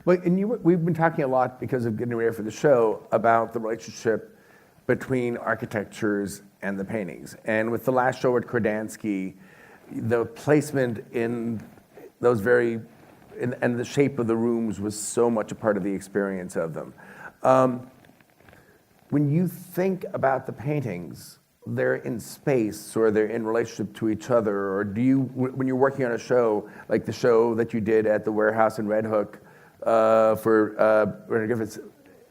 Well, and we've been talking a lot, because of getting ready for the show, about the relationship between architectures and the paintings. And with the last show at Kordansky, the placement in those and the shape of the rooms was so much a part of the experience of them. When you think about the paintings, they're in space, or they're in relationship to each other, or do you, when you're working on a show, like the show that you did at the warehouse in Red Hook for Griffin,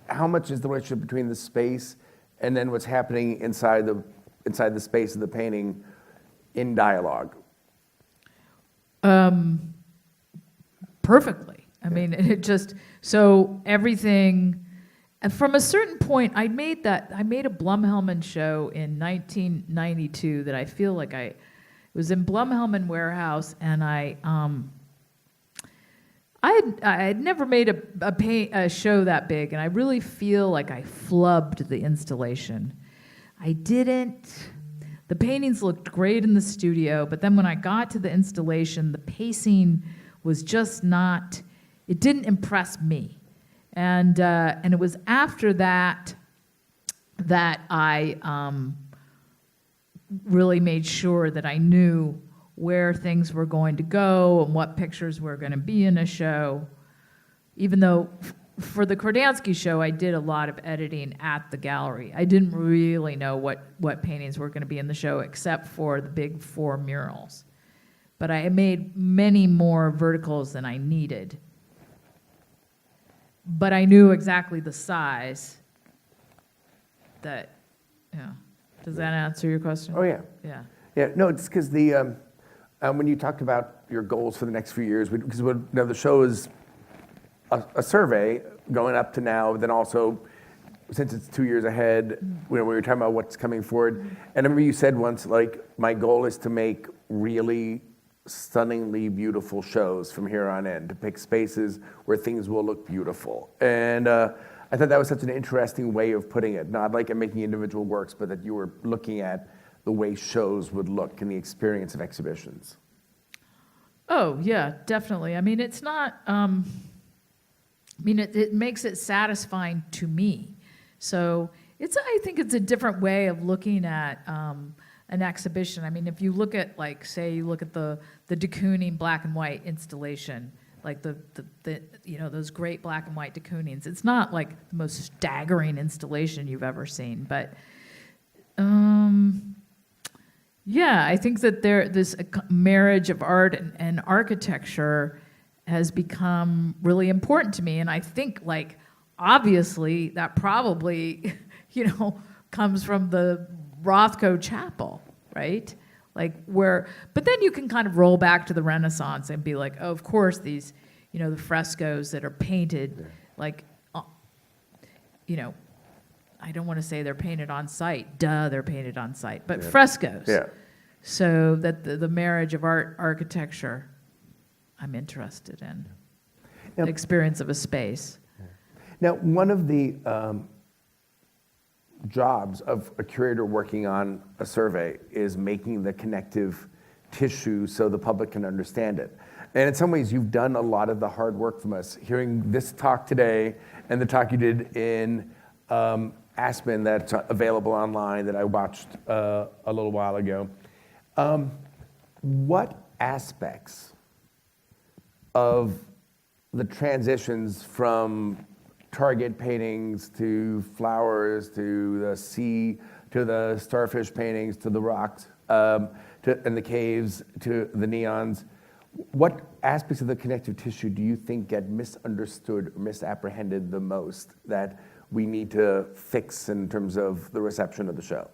how much is the relationship between the space and then what's happening inside the space of the painting in dialogue? Perfectly. I mean, it just, so everything, and from a certain point, I made a BlumHelman show in 1992 that I feel like it was in BlumHelman warehouse, and I had never made a show that big, and I really feel like I flubbed the installation. I didn't. The paintings looked great in the studio, but then when I got to the installation, the pacing was just not, it didn't impress me. And it was after that I really made sure that I knew where things were going to go and what pictures were going to be in a show. Even though for the Kordansky show, I did a lot of editing at the gallery. I didn't really know what paintings were going to be in the show, except for the big 4 murals. But I made many more verticals than I needed. But I knew exactly the size that, yeah. Does that answer your question? Oh, yeah. Yeah. Yeah, no, it's because when you talked about your goals for the next few years, because the show is a survey going up to now, but then also, since it's 2 years ahead, we were talking about what's coming forward. And I remember you said once, like, my goal is to make really stunningly beautiful shows from here on in, to pick spaces where things will look beautiful. And I thought that was such an interesting way of putting it, not like I'm making individual works, but that you were looking at the way shows would look and the experience of exhibitions. Oh, yeah, definitely. I mean, it's not, it makes it satisfying to me. So I think it's a different way of looking at an exhibition. I mean, if you look at, like, say you look at the de Kooning black and white installation, like the those great black and white de Koonings, it's not like the most staggering installation you've ever seen, but yeah, I think that this marriage of art and architecture has become really important to me, and I think, like, obviously that probably comes from the Rothko Chapel, right? Like, but then you can kind of roll back to the Renaissance and be like, oh, of course these, the frescoes that are painted, like, I don't want to say they're painted on site. Duh, they're painted on site, but frescoes. Yeah. So that the marriage of art, architecture, I'm interested in. The experience of a space. Now, one of the jobs of a curator working on a survey is making the connective tissue so the public can understand it. And in some ways, you've done a lot of the hard work from us. Hearing this talk today and the talk you did in Aspen that's available online that I watched a little while ago. What aspects of the transitions from target paintings to flowers to the sea to the starfish paintings to the rocks and the caves to the neons, what aspects of the connective tissue do you think get misunderstood or misapprehended the most that we need to fix in terms of the reception of the show?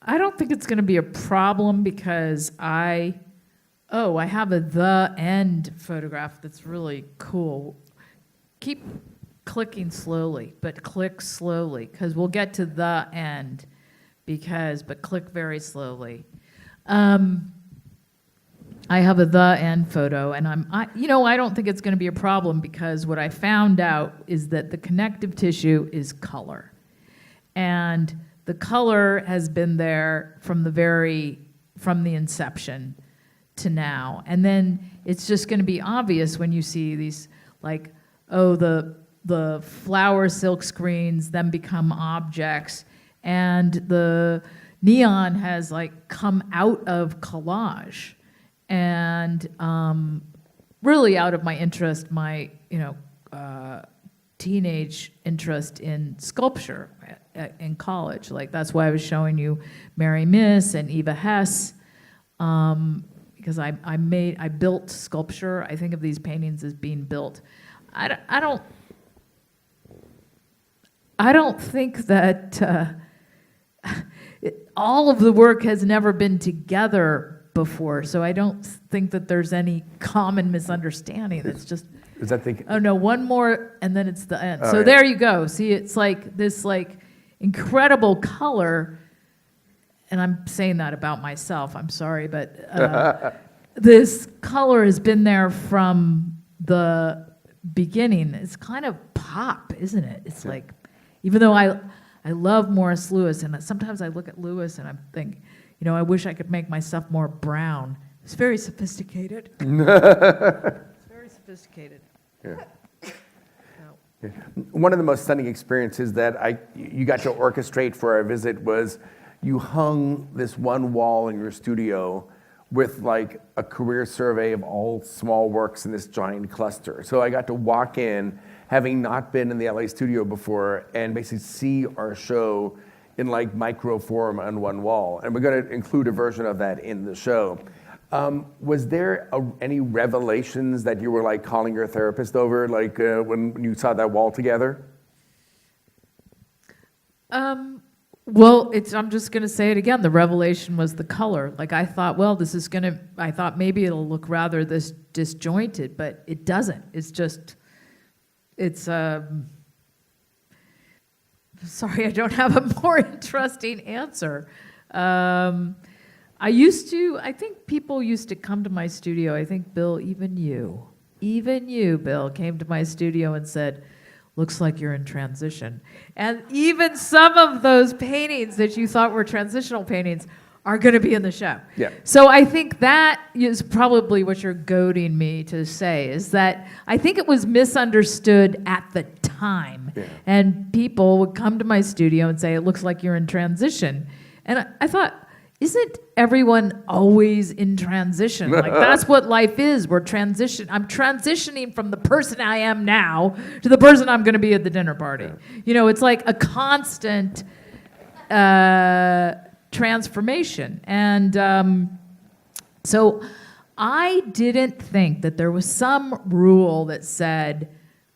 I don't think it's going to be a problem because I have a the end photograph that's really cool. Keep clicking slowly, but click slowly, because we'll get to the end, but click very slowly. I have a the end photo, and I don't think it's going to be a problem, because what I found out is that the connective tissue is color. And the color has been there from the inception. to now. And then it's just going to be obvious when you see these, like, oh, the flower silk screens then become objects, and the neon has like come out of collage, and really out of my interest, my teenage interest in sculpture in college. Like, that's why I was showing you Mary Miss and Eva Hess, because I built sculpture. I think of these paintings as being built. I don't think that all of the work has never been together before, so I don't think that there's any common misunderstanding. It's just, Is that the? oh no, one more and then it's the end. Oh, so yeah. there you go. See, it's like this like incredible color, and I'm saying that about myself. I'm sorry, but this color has been there from the beginning. It's kind of pop, isn't it? It's like, even though I love Morris Louis, and sometimes I look at Louis and I think, I wish I could make myself more brown. It's very sophisticated. It's very sophisticated. Yeah. No. One of the most stunning experiences that you got to orchestrate for our visit was you hung this one wall in your studio with like a career survey of all small works in this giant cluster. So I got to walk in, having not been in the LA studio before, and basically see our show in like microform on one wall. And we're going to include a version of that in the show. Was there any revelations that you were like calling your therapist over, like when you saw that wall together? Well, I'm just going to say it again. The revelation was the color. Like, I thought, well, I thought maybe it'll look rather this disjointed, but it doesn't. Sorry, I don't have a more interesting answer. I think people used to come to my studio. I think, Bill, even you, Bill, came to my studio and said, looks like you're in transition. And even some of those paintings that you thought were transitional paintings are going to be in the show. Yeah. So I think that is probably what you're goading me to say, is that I think it was misunderstood at the time. Yeah. And people would come to my studio and say, it looks like you're in transition. And I thought, isn't everyone always in transition? Like, that's what life is. I'm transitioning from the person I am now to the person I'm going to be at the dinner party. Yeah. It's like a constant transformation. And so I didn't think that there was some rule that said,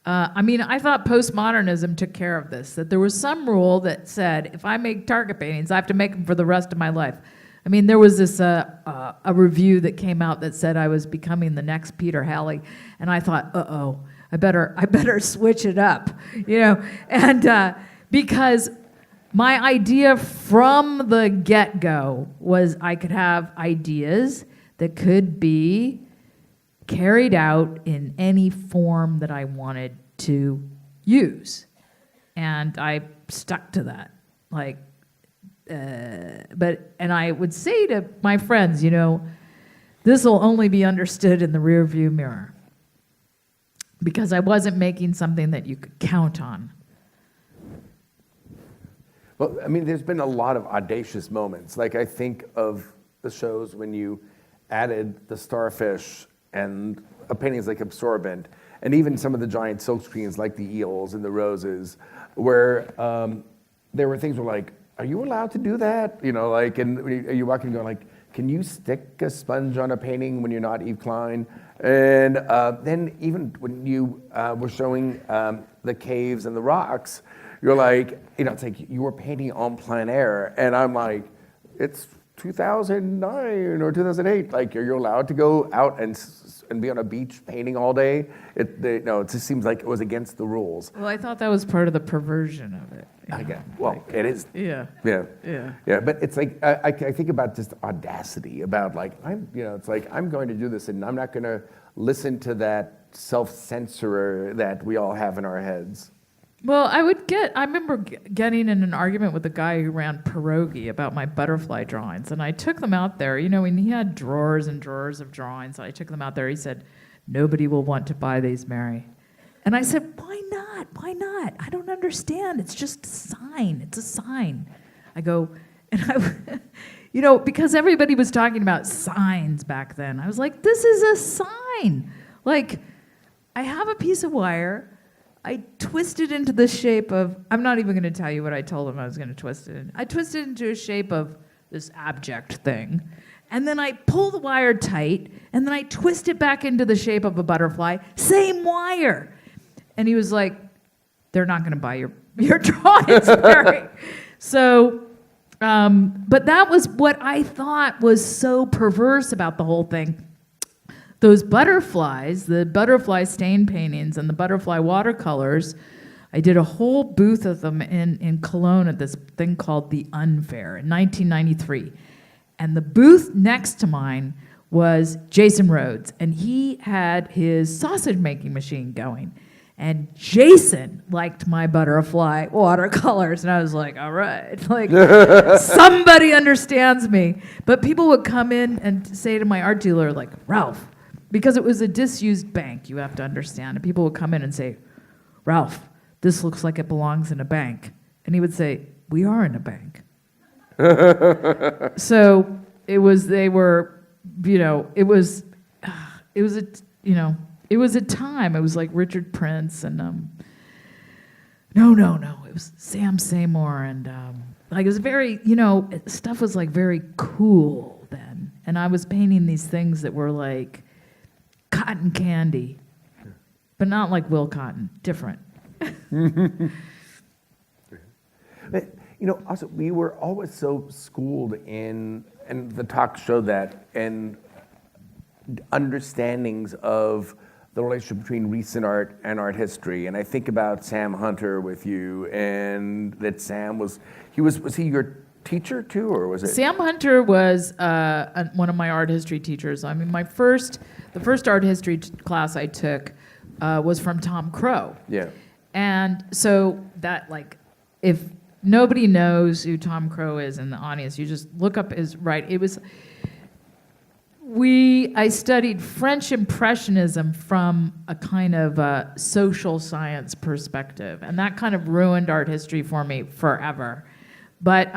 I thought postmodernism took care of this, that there was some rule that said, if I make target paintings, I have to make them for the rest of my life. There was this a review that came out that said I was becoming the next Peter Halley, and I thought, I better switch it up, and because my idea from the get-go was I could have ideas that could be carried out in any form that I wanted to use, and I stuck to that. And I would say to my friends, this will only be understood in the rearview mirror, because I wasn't making something that you could count on. Well, there's been a lot of audacious moments. Like, I think of the shows when you added the starfish and paintings like Absorbent, and even some of the giant silk screens like the eels and the roses, where there were things where like, are you allowed to do that? And you walk in and go like, can you stick a sponge on a painting when you're not Yves Klein? And then even when you were showing the caves and the rocks, you're like, it's like you were painting en plein air, and I'm like, it's 2009 or 2008. Like, are you allowed to go out and be on a beach painting all day? It just seems like it was against the rules. Well, I thought that was part of the perversion of it. It is. Yeah. Yeah. But it's like I think about just audacity, about like it's like I'm going to do this, and I'm not going to listen to that self-censorer that we all have in our heads. Well, I remember getting in an argument with the guy who ran Pierogi about my butterfly drawings, and I took them out there, and he had drawers and drawers of drawings, and I took them out there. He said, "Nobody will want to buy these, Mary." And I said, "Why not? Why not? I don't understand. It's just a sign. It's a sign." I go, and because everybody was talking about signs back then, I was like, this is a sign. Like, I have a piece of wire. I twist it into the shape of, I'm not even going to tell you what I told him I was going to twist it in. I twist it into a shape of this abject thing. And then I pull the wire tight, and then I twist it back into the shape of a butterfly. Same wire. And he was like, they're not going to buy your drawings, Mary. So, but that was what I thought was so perverse about the whole thing. Those butterflies, the butterfly stain paintings and the butterfly watercolors, I did a whole booth of them in Cologne at this thing called the Unfair in 1993. And the booth next to mine was Jason Rhodes, and he had his sausage-making machine going. And Jason liked my butterfly watercolors, and I was like, all right, like, somebody understands me. But people would come in and say to my art dealer, like, Ralph, because it was a disused bank, you have to understand. And people would come in and say, Ralph, this looks like it belongs in a bank. And he would say, we are in a bank. So it was a time. It was like Richard Prince and it was Sam Seymour and like it was very, stuff was like very cool then. And I was painting these things that were like cotton candy, but not like Will Cotton, different. But, also, we were always so schooled in, and the talk showed that, and understandings of the relationship between recent art and art history. And I think about Sam Hunter with you, and that Sam was he your teacher too, or was it? Sam Hunter was one of my art history teachers. I mean, the first art history class I took was from Tom Crow. Yeah. And so that, like, if nobody knows who Tom Crow is in the audience, you just look up his, right, I studied French Impressionism from a kind of social science perspective, and that kind of ruined art history for me forever. But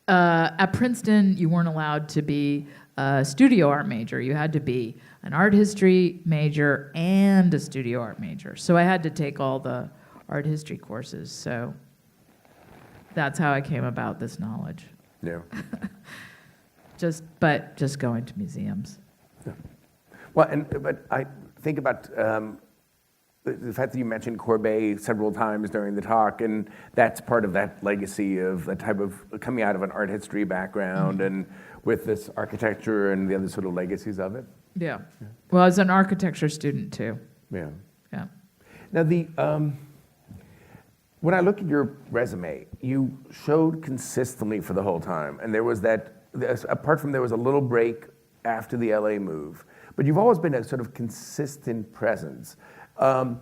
at Princeton, you weren't allowed to be a studio art major. You had to be an art history major and a studio art major. So I had to take all the art history courses. So that's how I came about this knowledge. Yeah. Just going to museums. Yeah. Well, but I think about the fact that you mentioned Courbet several times during the talk, and that's part of that legacy of the type of coming out of an art history background, and with this architecture and the other sort of legacies of it. Yeah. Well, I was an architecture student too. Yeah. Yeah. Now when I look at your resume, you showed consistently for the whole time, and there was apart from there was a little break after the LA move, but you've always been a sort of consistent presence. But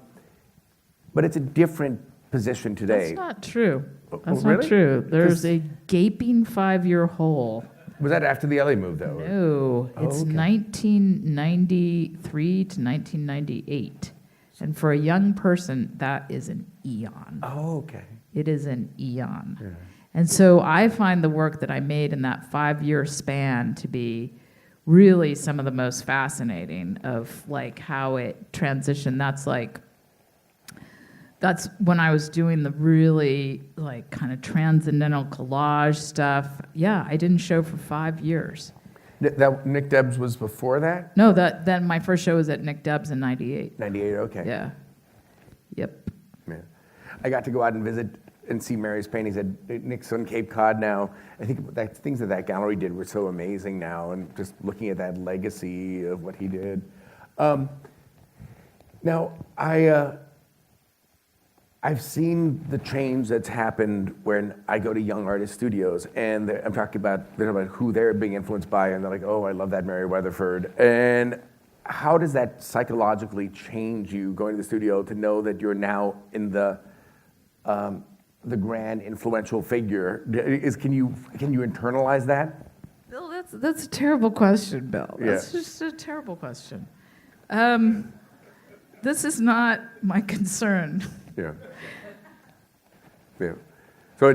it's a different position today. That's not true. That's really? not true. There's a gaping 5-year hole. Was that after the LA move, though? No, it's 1993 to 1998. And for a young person, that is an eon. Oh, okay. It is an eon. Yeah. And so I find the work that I made in that 5-year span to be really some of the most fascinating of like how it transitioned. That's when I was doing the really like kind of transcendental collage stuff. Yeah, I didn't show for 5 years. That Nick Debs was before that? No, then my first show was at Nick Debs in 98. 98, okay. Yeah. Yep. Yeah. I got to go out and visit and see Mary's paintings at Nick's on Cape Cod now. I think things that gallery did were so amazing now, and just looking at that legacy of what he did. Now, I've seen the change that's happened when I go to young artist studios, and they're talking about who they're being influenced by, and they're like, oh, I love that Mary Weatherford. And how does that psychologically change you going to the studio to know that you're now in the grand influential figure? Can you internalize that? Bill, that's a terrible question, Bill. That's Yeah. just a terrible question. This is not my concern. Yeah. Yeah. So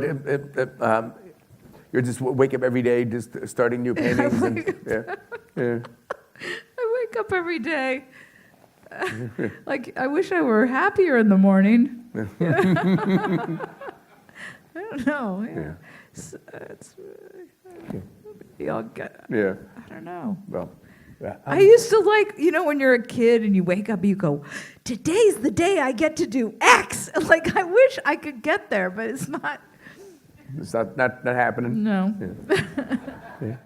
you just wake up every day just starting new paintings? Yeah. I wake up every day. Like, I wish I were happier in the morning. I don't know. Yeah. Maybe I'll get, Yeah. I don't know. Well, yeah. I used to like, when you're a kid and you wake up, you go, today's the day I get to do X. Like, I wish I could get there, but it's not. It's not happening. No. Yeah. Yeah.